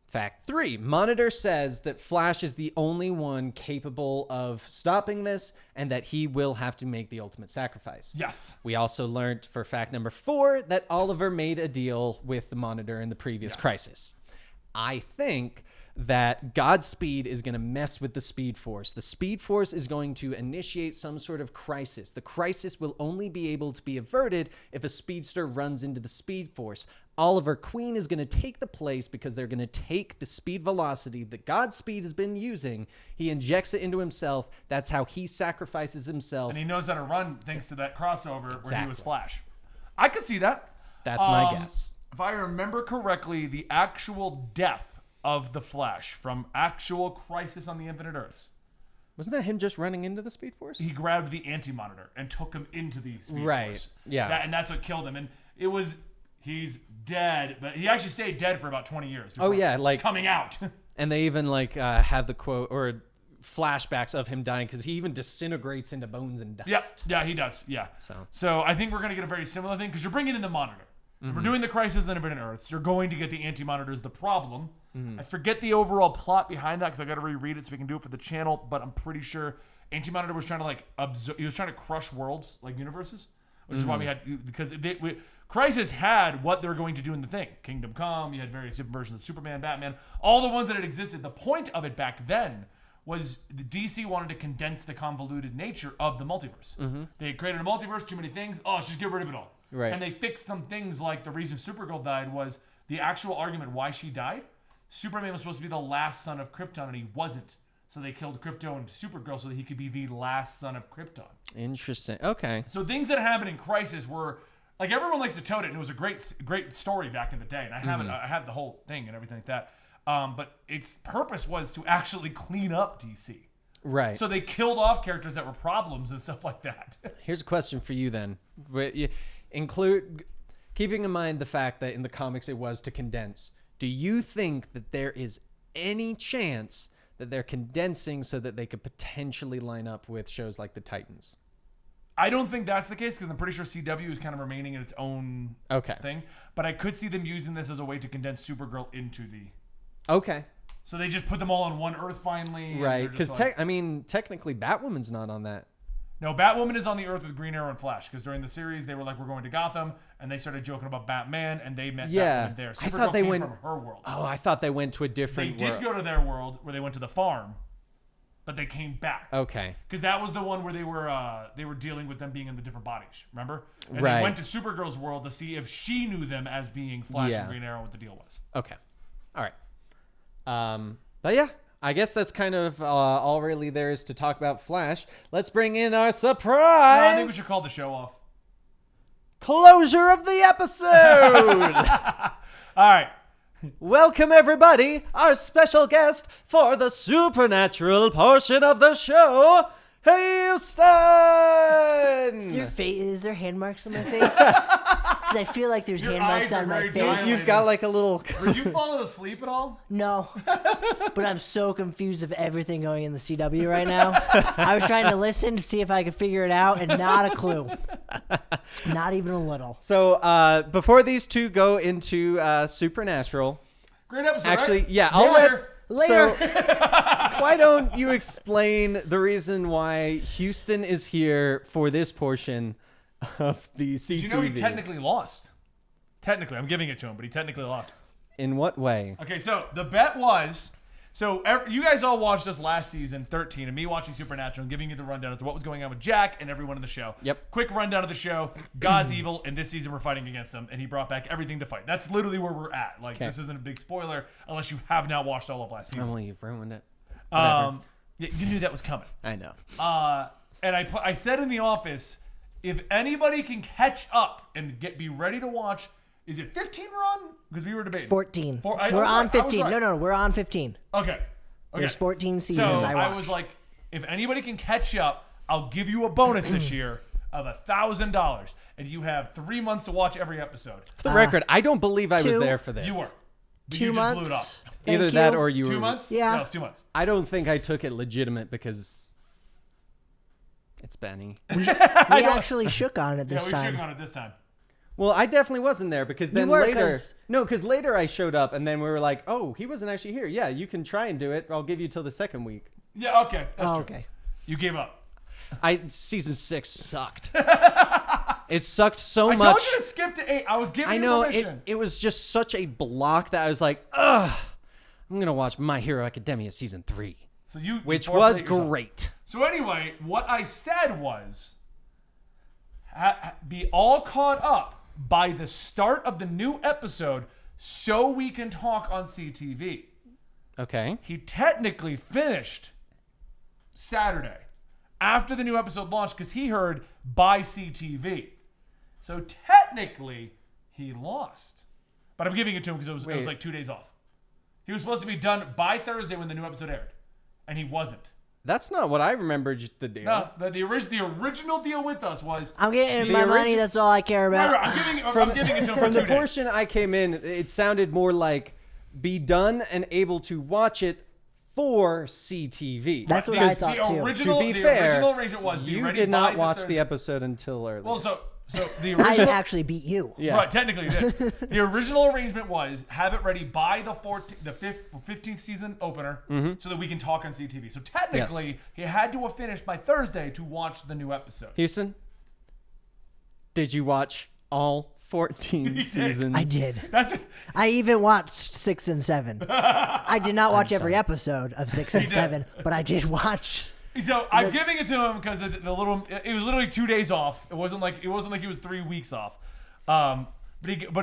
Fact 3, Monitor says that Flash is the only one capable of stopping this and that he will have to make the ultimate sacrifice. Yes. We also learned for fact number 4 that Oliver made a deal with the Monitor in the previous crisis. I think that Godspeed is going to mess with the Speed Force. The Speed Force is going to initiate some sort of crisis. The crisis will only be able to be averted if a speedster runs into the Speed Force. Oliver Queen is going to take the place because they're going to take the speed velocity that Godspeed has been using. He injects it into himself. That's how he sacrifices himself. And he knows how to run thanks to that crossover where he was Exactly. Flash. I could see that. That's my guess. If I remember correctly, the actual death of the Flash from actual Crisis on the Infinite Earths, Wasn't that him just running into the Speed Force? he grabbed the Anti-Monitor and took him into the Speed Right. Force. Yeah. And that's what killed him. And it was, he's dead, but he actually stayed dead for about 20 years. Oh, before yeah, like, coming out. and they even like had the quote or flashbacks of him dying because he even disintegrates into bones and dust. Yeah, he does. Yeah. So. So I think we're going to get a very similar thing because you're bringing in the Monitor. We're doing the Crisis on Infinite Earths. You're going to get the Anti-Monitors, the problem. I forget the overall plot behind that because I got to reread it so we can do it for the channel, but I'm pretty sure Anti-Monitor was trying to like he was trying to crush worlds, like universes, which is why we had, because Crisis had what they were going to do in the thing. Kingdom Come, you had various different versions of Superman, Batman, all the ones that had existed. The point of it back then was the DC wanted to condense the convoluted nature of the multiverse. They created a multiverse, too many things. Oh, let's just get rid of it all. Right. And they fixed some things like the reason Supergirl died was the actual argument why she died. Superman was supposed to be the last son of Krypton, and he wasn't. So they killed Krypto and Supergirl so that he could be the last son of Krypton. Interesting. Okay. So things that happened in Crisis were like everyone likes to tote it, and it was a great story back in the day. And I have it. I have the whole thing and everything like that. But its purpose was to actually clean up DC. Right. So they killed off characters that were problems and stuff like that. Here's a question for you then. Keeping in mind the fact that in the comics it was to condense, do you think that there is any chance that they're condensing so that they could potentially line up with shows like the Titans? I don't think that's the case because I'm pretty sure CW is kind of remaining in its own thing. But I could see them using this as a way to condense Supergirl into the... Okay. So they just put them all on one Earth finally. and Right. they're Because, just like- technically Batwoman's not on that. No, Batwoman is on the Earth with Green Arrow and Flash because during the series they were like, we're going to Gotham, and they started joking about Batman, and they met Batwoman there. I Supergirl thought they came went from her world. Oh, I thought they went to a They different did world. go to their world where they went to the farm, but they came back. Okay. Because that was the one where they were dealing with them being in the different bodies, remember? And Right. they went to Supergirl's world to see if she knew them as being Flash Yeah. and Green Arrow, what the deal was. Okay. All right. But yeah, I guess that's kind of all really there is to talk about Flash. Let's bring in our surprise. No, I think we should call the show off. closure of the episode. All right. Welcome, everybody, our special guest for the supernatural portion of the show, Houston! Is there hand marks on my face? 'Cause I feel like there's Your hand marks eyes are on my very face. dilated. You've got like a little... Were you falling asleep at all? No. But I'm so confused of everything going in the CW right now. I was trying to listen to see if I could figure it out, and not a clue. Not even a little. So, before these two go into Supernatural, Great episode. actually, right? yeah, I'll Later. So, why don't you explain the reason why Houston is here for this portion of the CTV? You know he technically lost. Technically, I'm giving it to him, but he technically lost. In what way? Okay, so the bet was, you guys all watched us last season, 13, and me watching Supernatural and giving you the rundown as to what was going on with Jack and everyone in the show. Yep. Quick rundown of the show. God's evil, and this season we're fighting against him, and he brought back everything to fight. That's literally where we're at. Like, Okay. this isn't a big spoiler unless you have not watched all of last season. Emily, you've ruined it. Yeah, you knew that was coming. I know. And I said in the office, if anybody can catch up and be ready to watch, is it 15 we're on? Because we were debating. 14. I was We're on right, I was 15. right. No, we're on 15. Okay. There's 14 seasons So I I watched. was like, if anybody can catch up, I'll give you a bonus this year of $1,000, and you have 3 months to watch every episode. For the record, I don't believe I was 2 there for this. You were. But 2 you just blew it up. months. Either Thank that you. or you 2 were. months? Yeah. No, it's 2 months. I don't think I took it legitimate because it's Benny. We actually shook on it Yeah, this we time. shook on it this time. Well, I definitely wasn't there because then were, later. 'cause- No, because later I showed up and then we were like, oh, he wasn't actually here. Yeah, you can try and do it. I'll give you till the second week. Yeah, okay. That's Oh, true. okay. You gave up. Season 6 sucked. It sucked so I much. told you to skip to 8. I was giving I you know permission. it was just such a block that I was like, ugh, I'm gonna watch My Hero Academia season 3, So you which forfeit was yourself. great. So anyway, what I said was be all caught up by the start of the new episode so we can talk on CTV. Okay. He technically finished Saturday after the new episode launched because he heard by CTV. So technically, he lost. But I'm giving it to him because it was Wait. like 2 days off. He was supposed to be done by Thursday when the new episode aired, and he wasn't. That's not what I remembered the deal. No, the original deal with us was I'm getting The my money. origin- That's all I care about. I'm giving it to him for From 2 the days. portion I came in, it sounded more like be done and able to watch it for CTV. That's what Because I thought too. To Original, be the fair, original arrangement was be you ready did by not the watch Thursday. the episode until early. Well, so the I original actually beat you. yeah. right, technically you did. The original arrangement was have it ready by the 15th season opener, so that we can talk on CTV. So technically, Yes. he had to have finished by Thursday to watch the new episode. Houston, did you watch all 14 He did. seasons? I did. That's it. I even watched 6 and 7. I did not watch every episode of 6 and did. 7, but I did watch. So I'm giving it to him because the little. It was literally 2 days off. It wasn't like he was 3 weeks off. But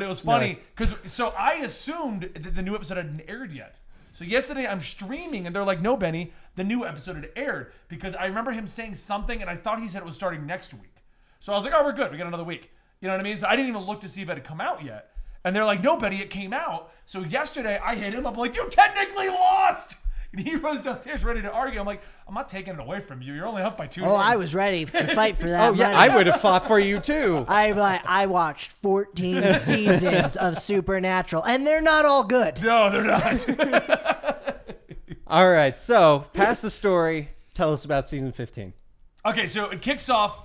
it was funny because so I assumed that the new episode hadn't aired yet. So yesterday I'm streaming and they're like, "No, Benny, the new episode had aired," because I remember him saying something and I thought he said it was starting next week. So I was like, "Oh, we're good. We got another week." You know what I mean? So I didn't even look to see if it had come out yet. And they're like, "No, Benny, it came out." So yesterday I hit him. I'm like, "You technically lost." And he runs downstairs ready to argue. I'm like, "I'm not taking it away from you. You're only up by 2 days." Oh, I was ready to fight for that. Oh, yeah, money. I would have fought for you too. I watched 14 seasons of Supernatural, and they're not all good. No, they're not. All right, so past the story, tell us about season 15. Okay, so it kicks off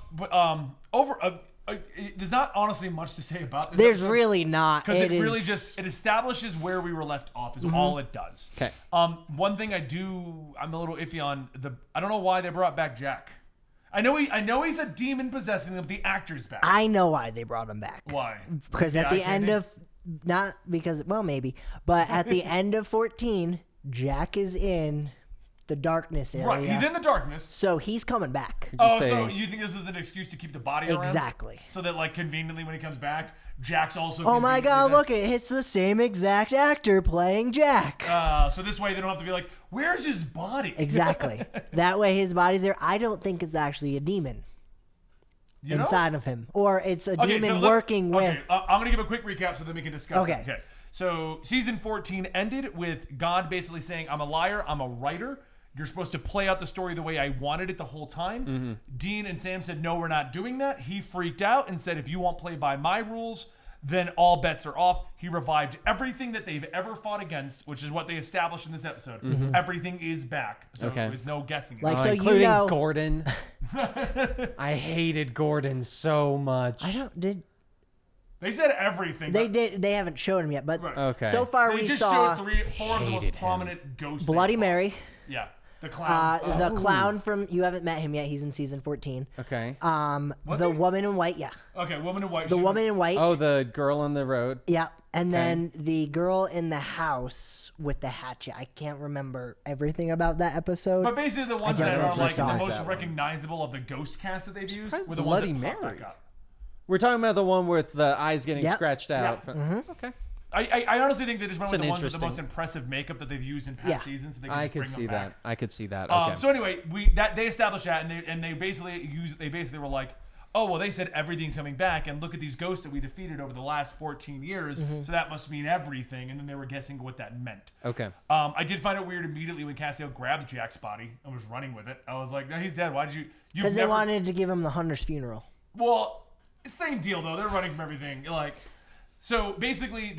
there's not honestly much to say about this. There's really not. because it is- really just it establishes where we were left off is all it does. Okay. One thing I'm a little iffy on I don't know why they brought back Jack. I know he's a demon possessing them. The actor's back. I know why they brought him back. Why? Because at Yeah, the I end can't of, not because, well, maybe, but at the end of 14, Jack is in the darkness area. Right, he's in the darkness. So he's coming back. Oh, say- so you think this is an excuse to keep the body around? Exactly. So that like conveniently when he comes back, Jack's also. Oh my conveniently God, there. look, it's the same exact actor playing Jack. So this way they don't have to be like, where's his body? Exactly. That way his body's there. I don't think it's actually a demon. You know? inside of him, or it's a Okay, demon working with. Okay, I'm going to give a quick recap so then we can discuss Okay. that. Okay. So season 14 ended with God basically saying, I'm a liar, I'm a writer. You're supposed to play out the story the way I wanted it the whole time. Mm-hmm. Dean and Sam said, no, we're not doing that. He freaked out and said, if you won't play by my rules, then all bets are off. He revived everything that they've ever fought against, which is what they established in this episode. Everything is back. So Okay. there's no guessing. Like, it. so you including know- Gordon. I hated Gordon so much. I don't did They said everything. they but did they haven't shown him yet, but Right. Okay. so far They we just saw showed four of the most Hated him. prominent ghosts. they Bloody fought. Mary, Yeah. The clown. the clown from you haven't met him yet. He's in season 14. Okay. Was The he? woman in white, yeah, Okay, woman in white. the she woman in white, Oh, the girl on the road. yeah, and then the girl in the house with the hatchet. I can't remember everything about that episode. But basically, the ones don't that know are if you like saw the that most one. recognizable of the ghost cast that they've used surprised were the ones Bloody that popped Mary. back up. We're talking about the one with the eyes getting Yep. scratched out. Yeah. Okay. I honestly think they just went It's with the an ones with the most interesting- impressive makeup that they've used in past Yeah. seasons. So they can I just could bring see them back. that. I could see that. Okay. So anyway, they established that, and they basically were like, oh well, they said everything's coming back, and look at these ghosts that we defeated over the last 14 years, so that must mean everything. And then they were guessing what that meant. Okay. I did find it weird immediately when Castiel grabbed Jack's body and was running with it. I was like, no, he's dead. Why did you? Because they wanted to give him the Hunter's funeral. Well, same deal though. They're running from everything. Like, so basically,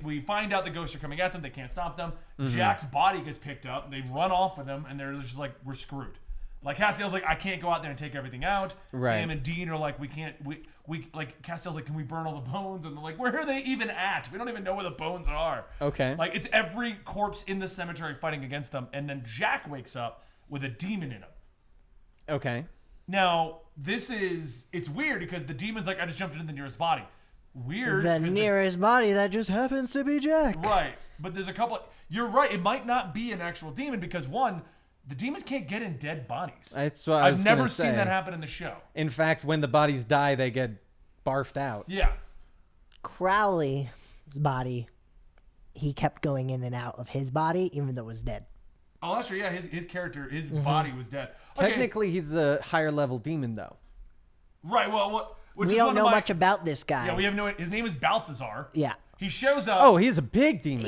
we find out the ghosts are coming at them. They can't stop them. Jack's body gets picked up. They run off with him, and they're just like, we're screwed. Like Castiel's like, I can't go out there and take everything out. Right. Sam and Dean are like, we can't. We like Castiel's like, can we burn all the bones? And they're like, where are they even at? We don't even know where the bones are. Okay. Like it's every corpse in the cemetery fighting against them, and then Jack wakes up with a demon in him. Okay. Now, it's weird because the demon's like, I just jumped into the nearest body. Weird. The 'cause nearest body that just happens to be Jack. right. But there's a couple. You're right. It might not be an actual demon because, one, the demons can't get in dead bodies. That's what I was I've never gonna seen say. that happen in the show. In fact, when the bodies die, they get barfed out. Yeah. Crowley's body, he kept going in and out of his body, even though it was dead. Oh, that's true. Yeah, his character, his body was dead. Okay. Technically, he's a higher level demon, though. Right. Well, which We is don't one of know my- much about this guy. Yeah, we have no. His name is Balthazar. Yeah. He shows up. Oh, he's a big demon.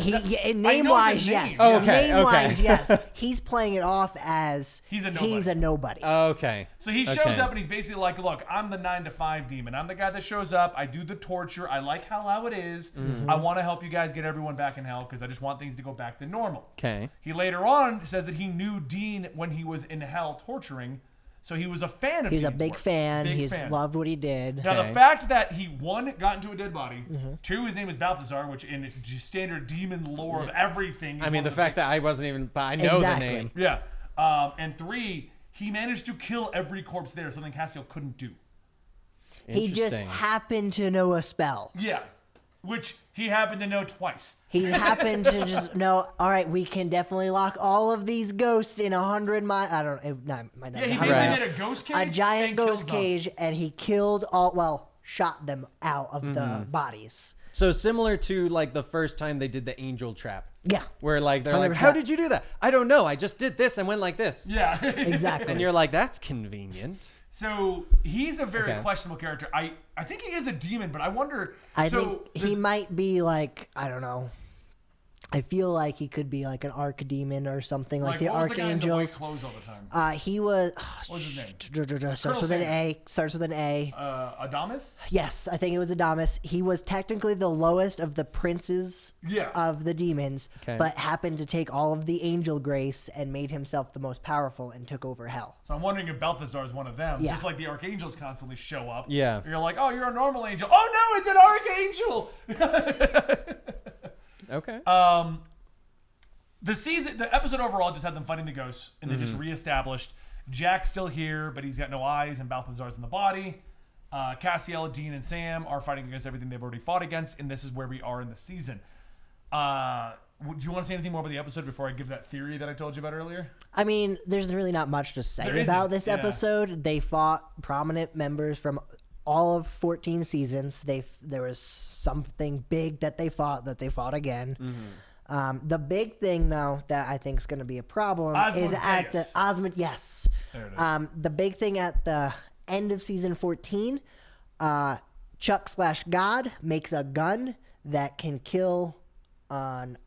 Name wise, the name. yes. Oh, okay, Name wise, okay. yes. He's playing it off as He's a nobody. He's a nobody. Okay. So he shows Okay. up and he's basically like, look, I'm the 9 to 5 demon. I'm the guy that shows up. I do the torture. I like how it is. Mm-hmm. I want to help you guys get everyone back in hell because I just want things to go back to normal. Okay. He later on says that he knew Dean when he was in hell torturing. So he was a fan of He's a Dean's big work. fan. Big He's fan. loved what he did. Now, Okay. the fact that he, one, got into a dead body, Mm-hmm. two, his name is Balthazar, which in standard demon lore of everything. I mean, the fact that I wasn't even, but I know Exactly. the name. Yeah. And three, he managed to kill every corpse there, something Castiel couldn't do. He just Interesting. happened to know a spell. Yeah. Which he happened to know twice. He happened to just know, all right, we can definitely lock all of these ghosts in 100 miles. I don't know. Might not Yeah, be he 100 basically miles. made a ghost cage. A giant and killed ghost them. cage, and he killed shot them out of the bodies. So similar to like the first time they did the angel trap, Yeah, where like they're like, 100%. "How did you do that?" I don't know. I just did this and went like this. Yeah. exactly. And you're like, "That's convenient." So he's a very Okay. questionable character. I think he is a demon, but I wonder. I so think he there's- might be like, I don't know. I feel like he could be like an archdemon or something like, the what was the guy in the white archangels. clothes all the time? He was. What's his name? Starts Colonel with an Sanders. A. Starts with an A. Adamus? Yes, I think it was Adamus. He was technically the lowest of the princes Yeah. of the demons, Okay. but happened to take all of the angel grace and made himself the most powerful and took over hell. So I'm wondering if Balthazar is one of them. Yeah. Just like the archangels constantly show up. Yeah. You're like, oh, you're a normal angel. Oh no, it's an archangel. Okay. The episode overall just had them fighting the ghosts, and they just reestablished Jack's still here, but he's got no eyes, and Balthazar's in the body. Castiel, Dean, and Sam are fighting against everything they've already fought against, and this is where we are in the season. Do you want to say anything more about the episode before I give that theory that I told you about earlier? I mean, there's really not much to There say isn't, about this yeah. episode. They fought prominent members from all of 14 seasons. There was something big that they fought again. The big thing, though, that I think is going to be a problem is at the Asmodeus. Osmond. Yes. There it is. The big thing at the end of season 14, Chuck/God makes a gun that can kill an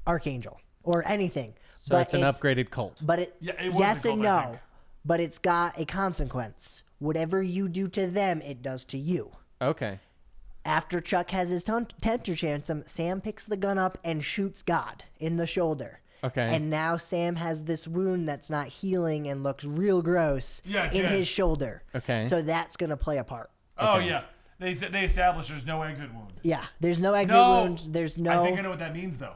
archangel or anything. So it's an upgraded cult. But it, Yeah, it was yes a and cult, I no. think. But it's got a consequence. Whatever you do to them, it does to you. Okay. After Chuck has his temper tantrum, Sam picks the gun up and shoots God in the shoulder. Okay. And now Sam has this wound that's not healing and looks real gross Yeah, in yeah. his shoulder. Okay. So that's going to play a part. Oh Okay. yeah, they established there's no exit wound. Yeah. There's no exit No, wound. There's I no. think I know what that means though.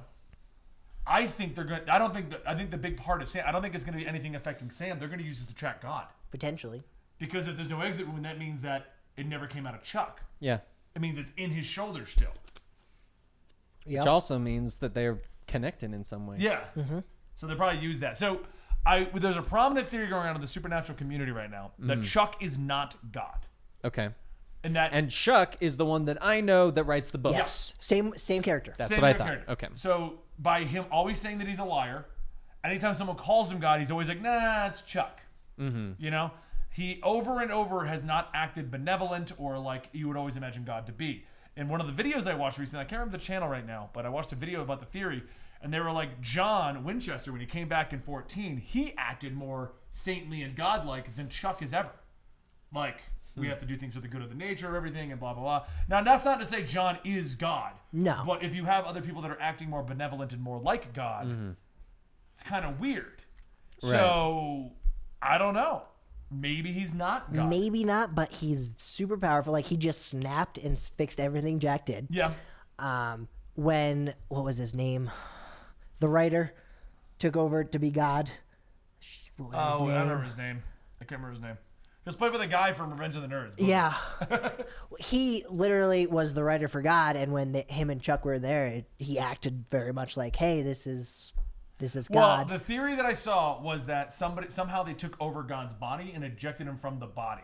I think they're going. I think the big part of Sam. I don't think it's going to be anything affecting Sam. They're going to use this to track God. Potentially. Because if there's no exit wound, that means that it never came out of Chuck. Yeah. It means it's in his shoulder still. Yep. Which also means that they're connected in some way. Yeah. So they probably use that. So there's a prominent theory going on in the supernatural community right now that Chuck is not God, Okay. and that And Chuck is the one that I know that writes the books. Yes. Same character. That's same what I character. thought. Okay. So by him always saying that he's a liar, anytime someone calls him God, he's always like, nah, it's Chuck. Mm-hmm. You know, he over and over has not acted benevolent or like you would always imagine God to be. In one of the videos I watched recently, I can't remember the channel right now, but I watched a video about the theory, and they were like, John Winchester, when he came back in 14, he acted more saintly and godlike than Chuck has ever. Like, we have to do things for the good of the nature of everything and blah, blah, blah. Now, that's not to say John is God. No. But if you have other people that are acting more benevolent and more like God, it's kind of weird. Right. So, I don't know. Maybe he's not God. Maybe not, but he's super powerful. Like, he just snapped and fixed everything Jack did. Yeah. When, what was his name? The writer took over to be God. What was his Oh, name? I don't remember his name. I can't remember his name. He was played with a guy from Revenge of the Nerds. Yeah. He literally was the writer for God, and when him and Chuck were there, he acted very much like, hey, this is Well, God. the theory that I saw was that somehow they took over God's body and ejected him from the body.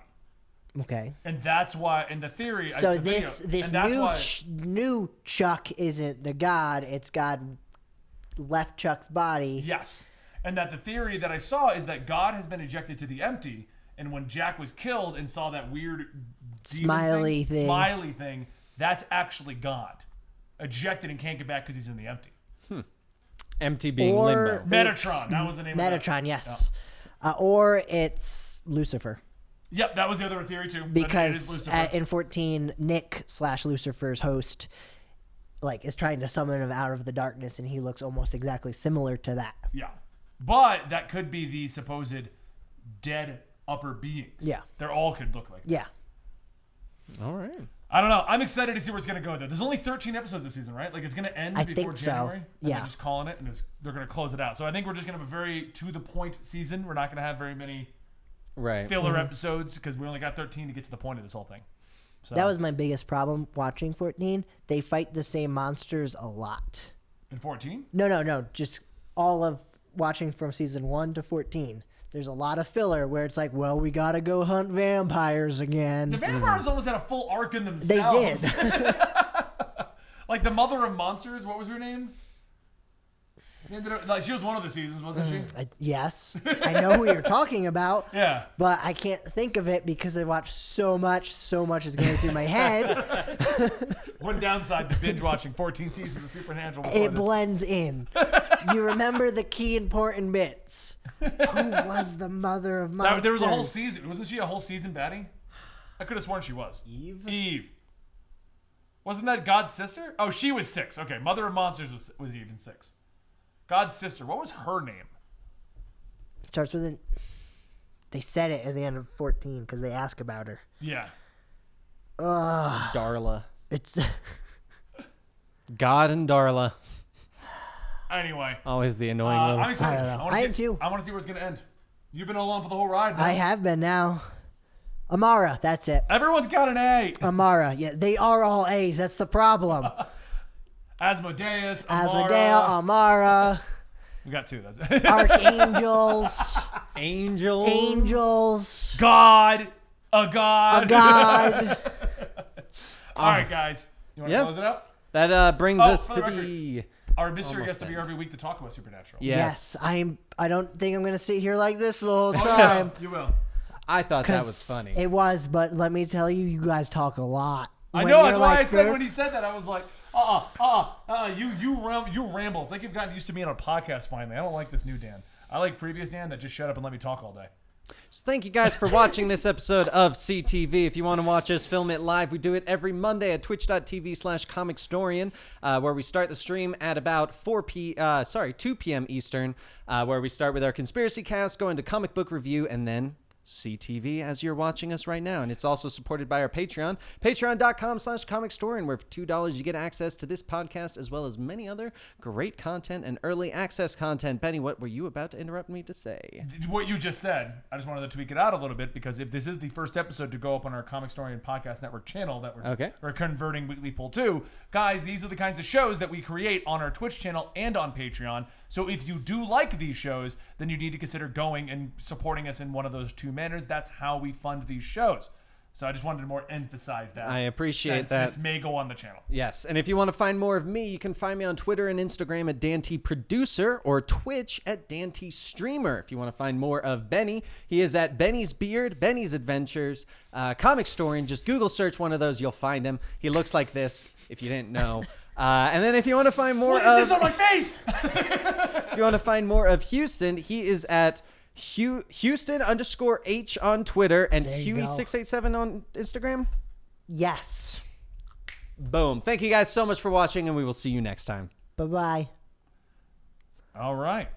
Okay. And that's why, in the theory, So the video, this and that's new why, new Chuck isn't the God. It's God left Chuck's body. yes. And that the theory that I saw is that God has been ejected to the empty, and when Jack was killed and saw that weird demon Smiley thing, that's actually God. Ejected and can't get back because he's in the empty. Empty being Or limbo. Metatron, that was the name of that. Metatron, yes. Or it's Lucifer. Yep, that was the other theory too. But it is Because Lucifer. in 14, Nick/Lucifer's host is trying to summon him out of the darkness, and he looks almost exactly similar to that. Yeah. But that could be the supposed dead upper beings. Yeah. They all could look like that. Yeah. All right. I don't know. I'm excited to see where it's going to go, though. There's only 13 episodes this season, right? Like, it's going to end I before think so. January. And Yeah. they're just calling it, and they're going to close it out. So I think we're just going to have a very to-the-point season. We're not going to have very many Right. filler episodes because we only got 13 to get to the point of this whole thing. So That was my biggest problem watching 14. They fight the same monsters a lot. in 14? No. Just all of watching from season 1 to 14. There's a lot of filler where it's like, well, we got to go hunt vampires again. The vampires almost had a full arc in They themselves. did. Like the Mother of Monsters, what was her name? Like she was one of the seasons, wasn't she? Yes. I know who you're talking about. Yeah. But I can't think of it because I watched so much is going through my head. One downside to binge watching 14 seasons of Supernatural. before It this. blends in. You remember the key important bits. Who was the mother of monsters? There was a whole season. Wasn't she a whole season baddie? I could have sworn she was. Eve. Wasn't that God's sister? Oh, she was 6. Okay, Mother of Monsters was Eve in 6. God's sister. What was her name? Starts with an. They said it at the end of 14 because they ask about her. Yeah. Darla. It's God and Darla. Anyway. Always the annoying I'm little excited. I don't know. wanna I see- am too. I want to see where it's going to end. You've been along for the whole ride. I man. have been now. Amara, that's it. Everyone's got an A. Amara, yeah, they are all A's. That's the problem. Asmodeus, Amara. Asmodea, Amara, We got 2. That's it. archangels, Angels. angels, God. A God. a god. All right, guys. You want to Yep. close it up? That brings Oh, us for to the record. the. Our mystery Almost gets to be end. every week to talk about Supernatural. Yes. Yes, I don't think I'm gonna sit here like this the whole Oh, time. You will. I thought that 'Cause was funny. It was, but let me tell you, you guys talk a lot. I When know. you're That's why like I said when he this- said that, I was like, you ramble. It's like you've gotten used to me on a podcast finally. I don't like this new Dan. I like previous Dan that just shut up and let me talk all day. So thank you guys for watching this episode of CTV. If you want to watch us film it live, we do it every Monday at twitch.tv/comicstorian, where we start the stream at about 2 p.m. Eastern, where we start with our conspiracy cast, go into comic book review, and then CTV as you're watching us right now. And it's also supported by our Patreon, patreon.com/comicstorian, where for $2 you get access to this podcast as well as many other great content and early access content. Benny, what were you about to interrupt me to say? What you just said, I just wanted to tweak it out a little bit because if this is the first episode to go up on our Comic Story and Podcast Network channel that we're converting Weekly Pull to, guys, these are the kinds of shows that we create on our Twitch channel and on Patreon. So if you do like these shows, then you need to consider going and supporting us in one of those two manners. That's how we fund these shows. So I just wanted to more emphasize that. I appreciate since that. This may go on the channel. Yes, and if you want to find more of me, you can find me on Twitter and Instagram at DanTProducer or Twitch at DanTStreamer. If you want to find more of Benny, he is at Benny's Beard, Benny's Adventures, Comic Story, and just Google search one of those, you'll find him. He looks like this, if you didn't know. And then if you want to find more What is this on my face? if you want to find more of Houston, he is at Houston_H on Twitter and There you go. Huey687 on Instagram. Yes. Boom. Thank you guys so much for watching, and we will see you next time. Bye-bye. All right.